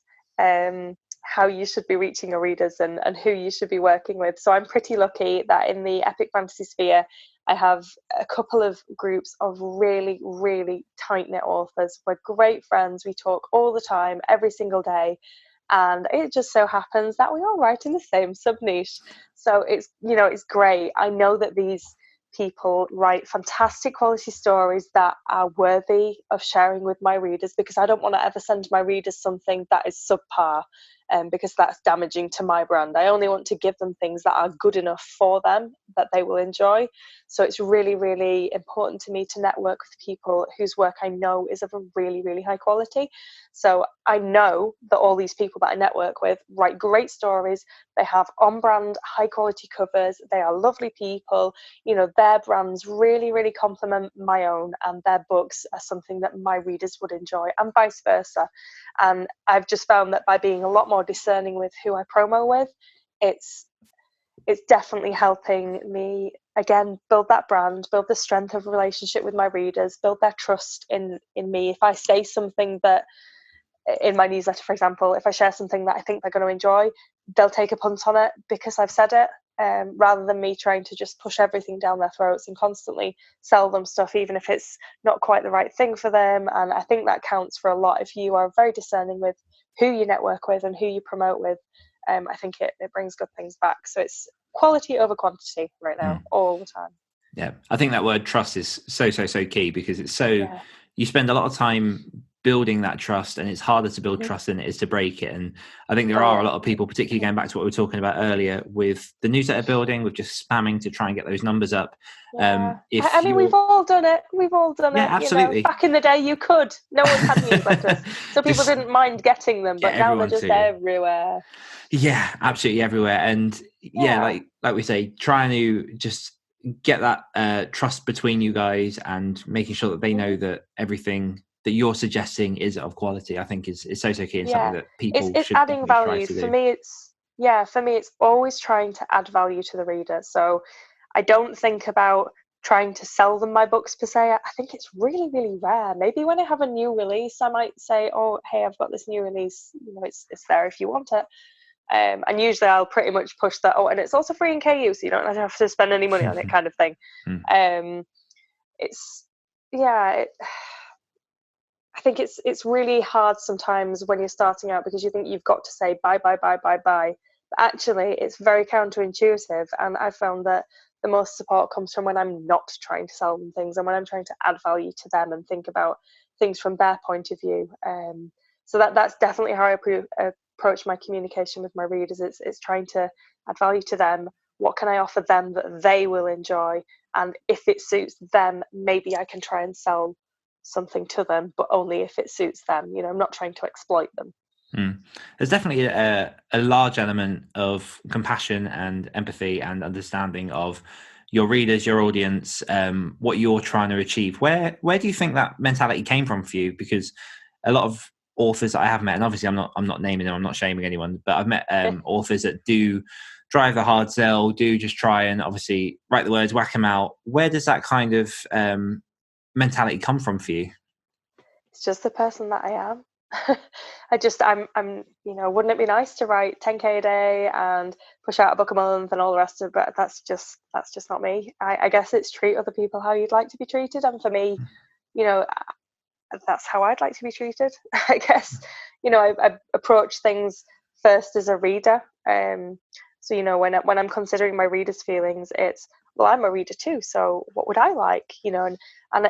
how you should be reaching your readers and who you should be working with. So I'm pretty lucky that in the epic fantasy sphere, I have a couple of groups of really, really tight-knit authors. We're great friends. We talk all the time, every single day. And it just so happens that we all write in the same sub-niche. So it's great. I know that these people write fantastic quality stories that are worthy of sharing with my readers, because I don't want to ever send my readers something that is subpar, because that's damaging to my brand. I only want to give them things that are good enough for them that they will enjoy. So it's really, really important to me to network with people whose work I know is of a really, really high quality. So I know that all these people that I network with write great stories. They have on-brand, high-quality covers. They are lovely people. You know, their brands really, really complement my own, and their books are something that my readers would enjoy, and vice versa. And I've just found that by being a lot more discerning with who I promo with, it's definitely helping me, again, build that brand, build the strength of a relationship with my readers, build their trust in me. If I say something that, in my newsletter, for example, if I share something that I think they're going to enjoy, they'll take a punt on it because I've said it, rather than me trying to just push everything down their throats and constantly sell them stuff, even if it's not quite the right thing for them. And I think that counts for a lot. If you are very discerning with who you network with and who you promote with, I think it brings good things back. So it's quality over quantity right now, all the time. Yeah, I think that word trust is so key, because it's you spend a lot of time building that trust, and it's harder to build trust than it is to break it. And I think there are a lot of people, particularly going back to what we were talking about earlier with the newsletter building, with just spamming to try and get those numbers up. I mean, we've all done it. Absolutely. You know, back in the day, you could. No one had newsletters, so people didn't mind getting them. But now they're just everywhere. Yeah, absolutely everywhere. And like we say, trying to just get that trust between you guys and making sure that they know that everything that you're suggesting is of quality, I think is so key, and something that people it's should adding value. try to For me, it's always trying to add value to the reader. So I don't think about trying to sell them my books per se. I think it's really, really rare. Maybe when I have a new release, I might say, oh, hey, I've got this new release, it's there if you want it. And usually I'll pretty much push that, oh, and it's also free in KU, so you don't have to spend any money on it, kind of thing. It's, yeah, I think it's really hard sometimes when you're starting out, because you think you've got to say buy. But actually, it's very counterintuitive. And I found that the most support comes from when I'm not trying to sell them things, and when I'm trying to add value to them and think about things from their point of view. So that's definitely how I approach my communication with my readers. It's trying to add value to them. What can I offer them that they will enjoy? And if it suits them, maybe I can try and sell something to them, but only if it suits them. I'm not trying to exploit them. There's definitely a large element of compassion and empathy and understanding of your readers, your audience, what you're trying to achieve. Where do you think that mentality came from for you? Because a lot of authors that I have met, and obviously I'm not naming them, I'm not shaming anyone, but I've met authors that do drive a hard sell, do just try and obviously write the words, whack them out. Where does that kind of mentality come from for you? It's just the person that I am. I'm wouldn't it be nice to write 10k a day and push out a book a month and all the rest of it? But that's just not me. I guess it's treat other people how you'd like to be treated, and for me, that's how I'd like to be treated. I guess I approach things first as a reader. So when I'm considering my readers' feelings, it's, well, I'm a reader too, so what would I like? And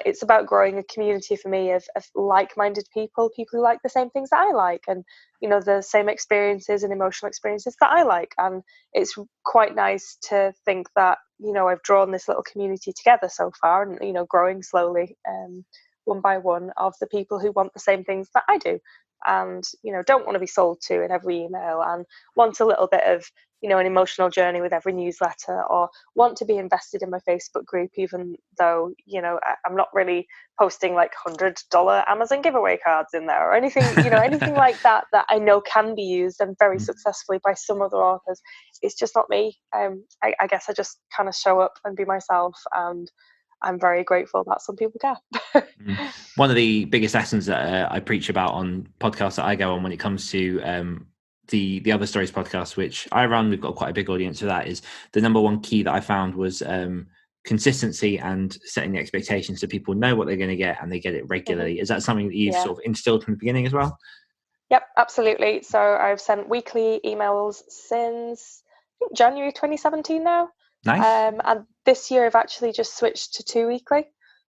it's about growing a community for me of like-minded people who like the same things that I like, and the same experiences and emotional experiences that I like. And it's quite nice to think that I've drawn this little community together so far, and growing slowly, one by one, of the people who want the same things that I do, and don't want to be sold to in every email, and want a little bit of an emotional journey with every newsletter, or want to be invested in my Facebook group, even though I'm not really posting like $100 Amazon giveaway cards in there or anything anything like that I know can be used and very successfully by some other authors. It's just not me. I guess I just kind of show up and be myself, and I'm very grateful that some people care. One of the biggest lessons that I preach about on podcasts that I go on when it comes to the Other Stories podcast, which I run, we've got quite a big audience for that, is the number one key that I found was consistency and setting the expectations so people know what they're going to get and they get it regularly. Is that something that you've sort of instilled from the beginning as well? Yep, absolutely. So I've sent weekly emails since January 2017 now. Nice. And this year I've actually just switched to 2 weekly,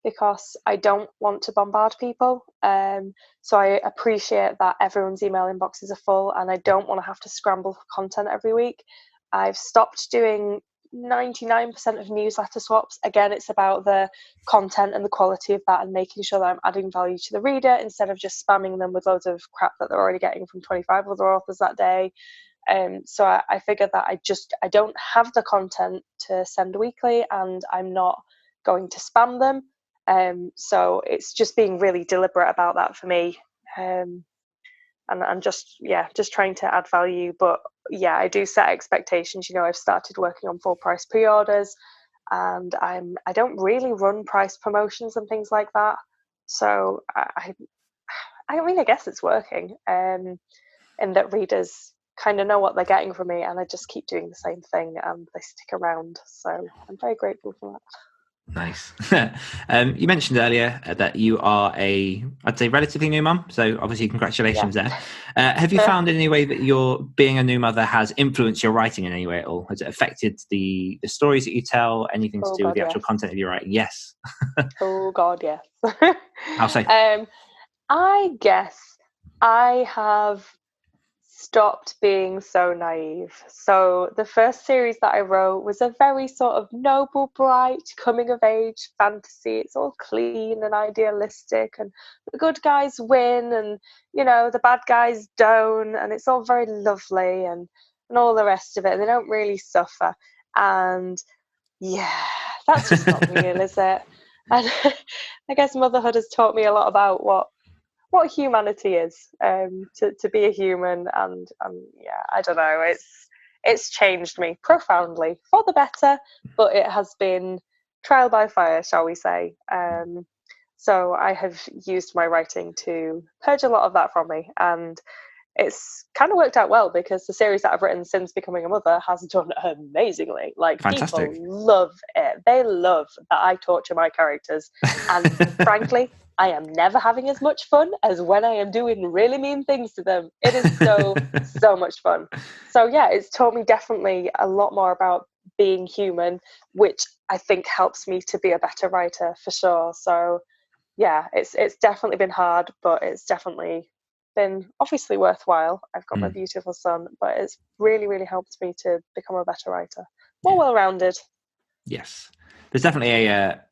because I don't want to bombard people. So I appreciate that everyone's email inboxes are full, and I don't want to have to scramble for content every week. I've stopped doing 99% of newsletter swaps. Again, it's about the content and the quality of that, and making sure that I'm adding value to the reader instead of just spamming them with loads of crap that they're already getting from 25 other authors that day. So I figured that I don't have the content to send weekly, and I'm not going to spam them. So it's just being really deliberate about that for me. And I'm just trying to add value. But I do set expectations. I've started working on full price pre-orders, and I don't really run price promotions and things like that. So I guess it's working. And that readers kind of know what they're getting from me, and I just keep doing the same thing, and they stick around. So I'm very grateful for that. Nice. You mentioned earlier that you are I'd say relatively new mum, so obviously congratulations there. Have you found in any way that your being a new mother has influenced your writing in any way at all? Has it affected the stories that you tell, anything to do with the actual content of your writing? Yes. Oh God, yes. How so? I guess I have stopped being so naive. So the first series that I wrote was a very sort of noble, bright, coming of age fantasy. It's all clean and idealistic, and the good guys win, and the bad guys don't, and it's all very lovely, and all the rest of it, and they don't really suffer. And that's just not real, is it? And I guess motherhood has taught me a lot about what humanity is, to be a human, and I don't know, it's changed me profoundly for the better, but it has been trial by fire, shall we say. So I have used my writing to purge a lot of that from me, and it's kind of worked out well because the series that I've written since becoming a mother has done amazingly. Like, Fantastic. people love it. They love that I torture my characters. And frankly, I am never having as much fun as when I am doing really mean things to them. It is so much fun. So yeah, it's taught me definitely a lot more about being human, which I think helps me to be a better writer for sure. So yeah, it's definitely been hard, but it's definitely been obviously worthwhile. I've got my beautiful son, but it's really helped me to become a better writer, more well-rounded. Yes, there's definitely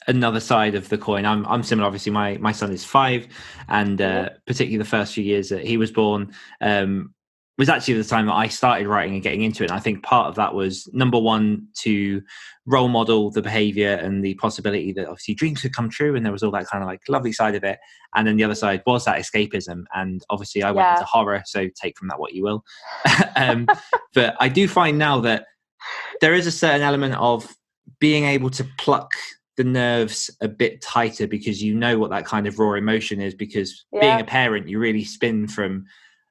another side of the coin. I'm similar. Obviously, my son is 5, and particularly the first few years that he was born was actually the time that I started writing and getting into it. And I think part of that was, number one, to role model the behavior and the possibility that obviously dreams could come true, and there was all that kind of like lovely side of it. And then the other side was that escapism. And obviously I went into horror, so take from that what you will. But I do find now that there is a certain element of being able to pluck the nerves a bit tighter, because you know what that kind of raw emotion is, because being a parent, you really spin from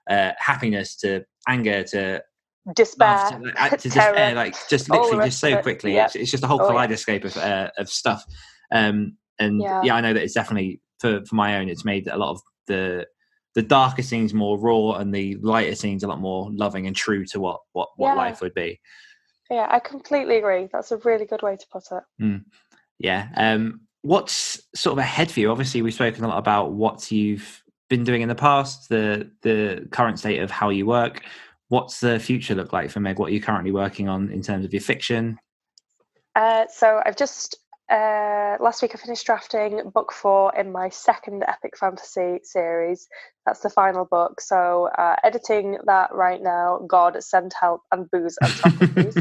happiness to anger to despair, to despair, like just literally just so quickly. Yep. It's just a whole kaleidoscope of stuff. And I know that it's definitely for my own, it's made a lot of the darker scenes more raw and the lighter scenes a lot more loving and true to what life would be. Yeah, I completely agree. That's a really good way to put it. Yeah. What's sort of ahead for you? Obviously, we've spoken a lot about what you've been doing in the past, the current state of how you work. What's the future look like for Meg? What are you currently working on in terms of your fiction? So I've just last week I finished drafting book 4 in my second epic fantasy series. That's the final book. So editing that right now. God, send help and booze and chocolate, please.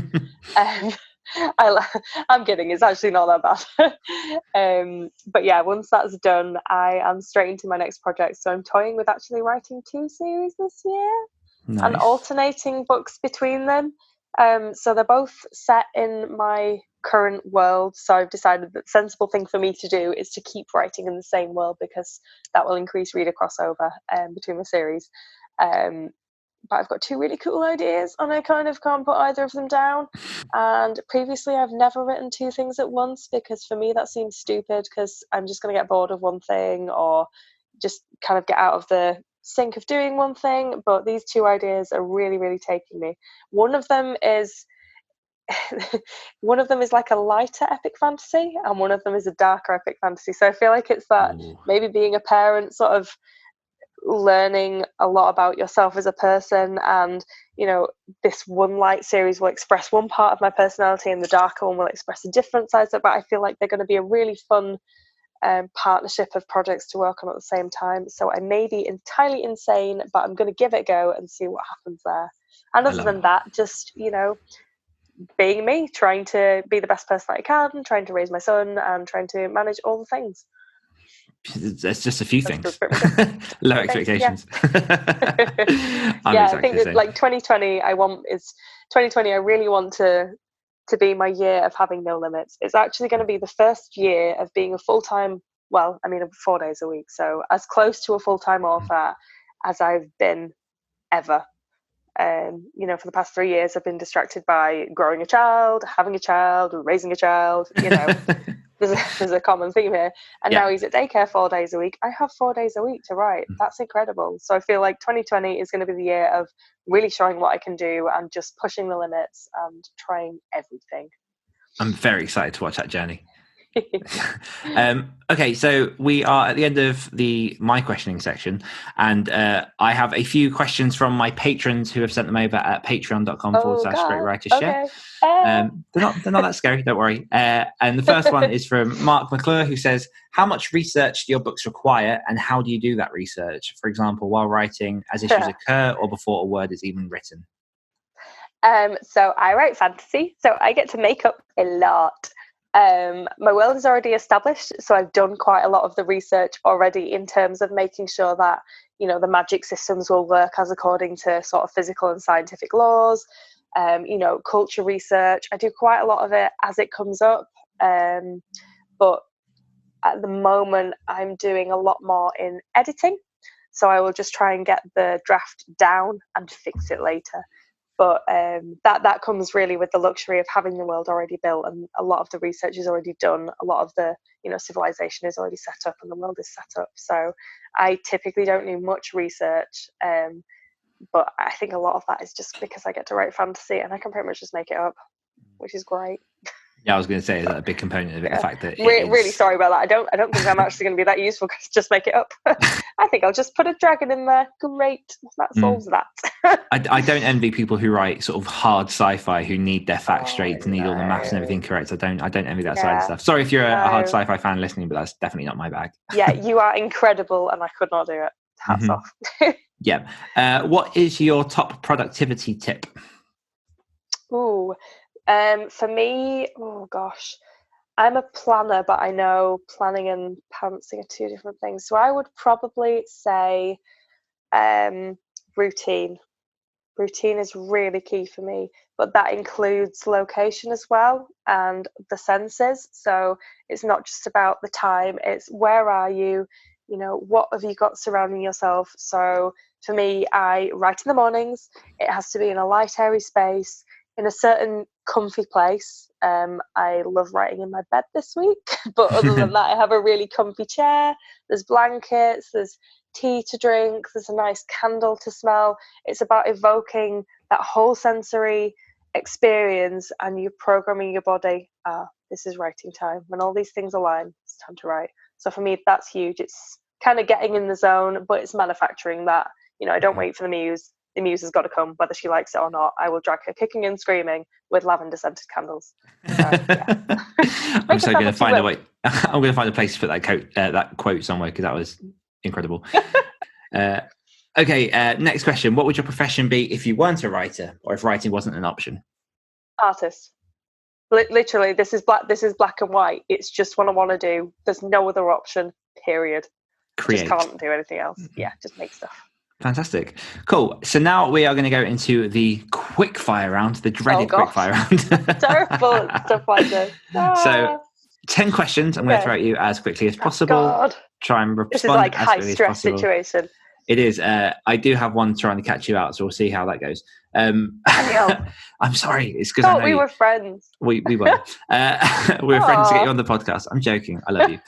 I'm kidding. It's actually not that bad. But yeah, once that's done, I am straight into my next project. So I'm toying with actually writing 2 series this year. Nice. And alternating books between them. So they're both set in my current world. So I've decided that the sensible thing for me to do is to keep writing in the same world, because that will increase reader crossover between the series. But I've got 2 really cool ideas and I kind of can't put either of them down. And previously I've never written 2 things at once, because for me that seems stupid, because I'm just going to get bored of one thing or just kind of get out of the sync of doing one thing. But these 2 ideas are really taking me. One of them is like a lighter epic fantasy, and one of them is a darker epic fantasy. So I feel like it's that maybe being a parent, sort of learning a lot about yourself as a person, and this one light series will express one part of my personality and the darker one will express a different side. But I feel like they're going to be a really fun partnership of projects to work on at the same time. So I may be entirely insane, but I'm going to give it a go and see what happens there. And other than that, just being me, trying to be the best person I can, trying to raise my son, and trying to manage all the things. There's just a few things. Low expectations. I think that, like, 2020 I really want to be my year of having no limits. It's actually going to be the first year of being a full-time, 4 days a week, so as close to a full-time author as I've been ever. For the past 3 years I've been distracted by growing a child, having a child, raising a child. There's a common theme here. And now he's at daycare 4 days a week. I have 4 days a week to write. That's incredible. So I feel like 2020 is going to be the year of really showing what I can do and just pushing the limits and trying everything. I'm very excited to watch that journey. Okay, so we are at the end of my questioning section, and I have a few questions from my patrons who have sent them over at patreon.com/greatwritershare. They're not that scary, don't worry. And the first one is from Mark McClure, who says, how much research do your books require, and how do you do that research? For example, while writing, as issues occur, or before a word is even written? So I write fantasy, so I get to make up a lot. My world is already established, so I've done quite a lot of the research already in terms of making sure that the magic systems will work as according to sort of physical and scientific laws. Culture research, I do quite a lot of it as it comes up. But at the moment, I'm doing a lot more in editing. So I will just try and get the draft down and fix it later. But that comes really with the luxury of having the world already built, and a lot of the research is already done. A lot of the civilization is already set up, and the world is set up. So I typically don't do much research, but I think a lot of that is just because I get to write fantasy, and I can pretty much just make it up, which is great. Yeah, I was going to say, is that a big component of it? The fact that really sorry about that. I don't think I'm actually going to be that useful because just make it up. I think I'll just put a dragon in there. Great, that solves that. I don't envy people who write sort of hard sci-fi who need their facts straight, need all the maths and everything correct. I don't envy that side of stuff. Sorry if you're a hard sci-fi fan listening, but that's definitely not my bag. Yeah, you are incredible, and I could not do it. Hats off. Yeah. What is your top productivity tip? Ooh. For me, oh gosh, I'm a planner, but I know planning and pantsing are two different things. So I would probably say routine. Routine is really key for me, but that includes location as well and the senses. So it's not just about the time, it's where are you, what have you got surrounding yourself. So for me, I write in the mornings. It has to be in a light, airy space, in a certain comfy place. I love writing in my bed this week, but other than that, I have a really comfy chair. There's blankets, there's tea to drink, there's a nice candle to smell. It's about evoking that whole sensory experience, and you're programming your body. This is writing time. When all these things align, it's time to write. So for me, that's huge. It's kind of getting in the zone, but it's manufacturing that. I don't wait for the muse. The muse has got to come, whether she likes it or not. I will drag her kicking and screaming with lavender scented candles. I'm so going to find a way. I'm going to find a place to put that quote somewhere, because that was incredible. Okay, next question. What would your profession be if you weren't a writer, or if writing wasn't an option? Artist. Literally, this is black and white. It's just what I want to do. There's no other option, period. Create. Just can't do anything else. Yeah, just make stuff. Fantastic. Cool. So now we are going to go into the quickfire round, the dreaded quickfire round. Terrible stuff like this. So 10 questions I'm going to throw at you as quickly as possible. God. Try and respond this is like as high quickly stress as possible. Situation. It is. I do have one trying to catch you out, so we'll see how that goes. I'm sorry. It's because I know we were friends. We were. We were friends to get you on the podcast. I'm joking. I love you.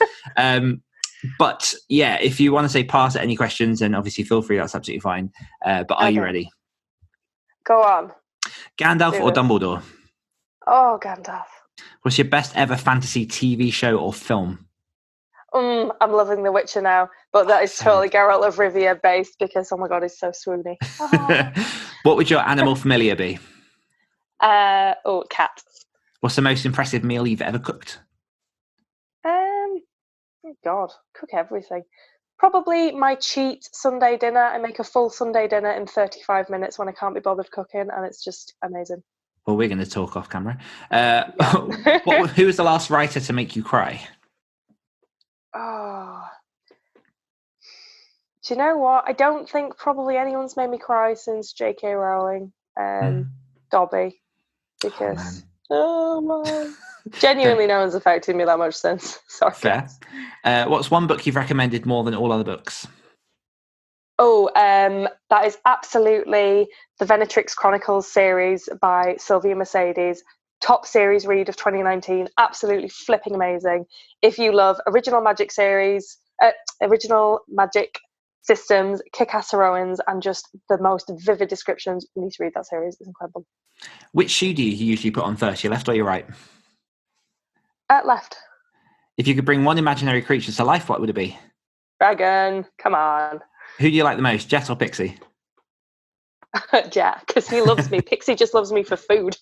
But yeah, if you want to say pass at any questions, then obviously feel free. That's absolutely fine. But are you ready? Go on. Gandalf or Dumbledore? Oh, Gandalf. What's your best ever fantasy TV show or film? I'm loving The Witcher now, but that is totally Geralt of Rivia based because, oh my God, he's so swoony. What would your animal familiar be? Cat. What's the most impressive meal you've ever cooked? Oh God, cook everything. Probably my cheat Sunday dinner. I make a full Sunday dinner in 35 minutes when I can't be bothered cooking, and it's just amazing. Well, we're going to talk off camera. Who was the last writer to make you cry? Oh, do you know what? I don't think probably anyone's made me cry since J.K. Rowling and Dobby, because genuinely no one's affected me that much since. Sorry. Fair. What's one book you've recommended more than all other books? That is absolutely the Venatrix Chronicles series by Sylvia Mercedes. Top series read of 2019. Absolutely flipping amazing. If you love original magic series, original magic systems, kick-ass heroines, and just the most vivid descriptions, you need to read that series. It's incredible. Which shoe do you usually put on first, your left or your right? Left. If you could bring one imaginary creature to life, what would it be? Dragon. Come on. Who do you like the most, Jet or Pixie? Jet, because he loves me. Pixie just loves me for food.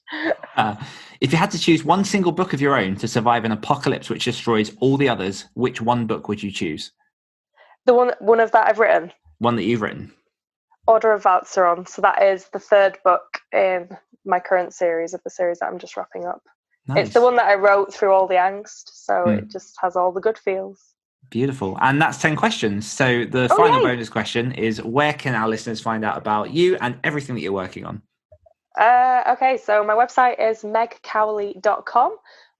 If you had to choose one single book of your own to survive an apocalypse which destroys all the others, which one book would you choose? The one of that I've written. One that you've written. Order of Valtzeron. So that is the third book in my current series of the series that I'm just wrapping up. Nice. It's the one that I wrote through all the angst, so it just has all the good feels. Beautiful. And that's 10 questions. So the final bonus question is, where can our listeners find out about you and everything that you're working on? Okay, so my website is megcowley.com.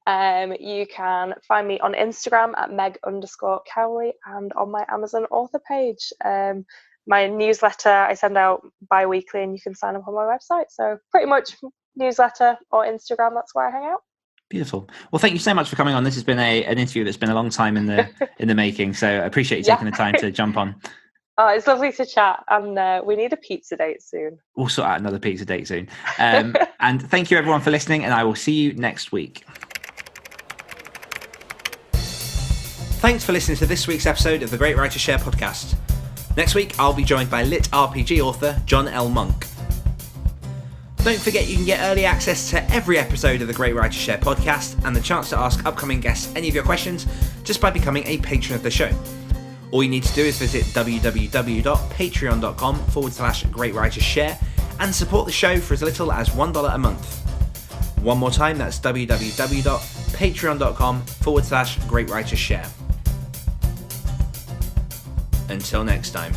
You can find me on Instagram at Meg_Cowley and on my Amazon author page. My newsletter I send out bi-weekly, and you can sign up on my website. So pretty much newsletter or Instagram, that's where I hang out. Beautiful. Well, thank you so much for coming on. This has been an interview that's been a long time in the making. So I appreciate you taking the time to jump on. Oh, it's lovely to chat, and we need a pizza date soon. We'll sort out another pizza date soon. And thank you everyone for listening, and I will see you next week. Thanks for listening to this week's episode of the Great Writers Share podcast. Next week, I'll be joined by lit RPG author John L. Monk. Don't forget you can get early access to every episode of the Great Writers Share podcast and the chance to ask upcoming guests any of your questions just by becoming a patron of the show. All you need to do is visit www.patreon.com/Great Writers Share and support the show for as little as $1 a month. One more time, that's www.patreon.com/Great Writers Share. Until next time.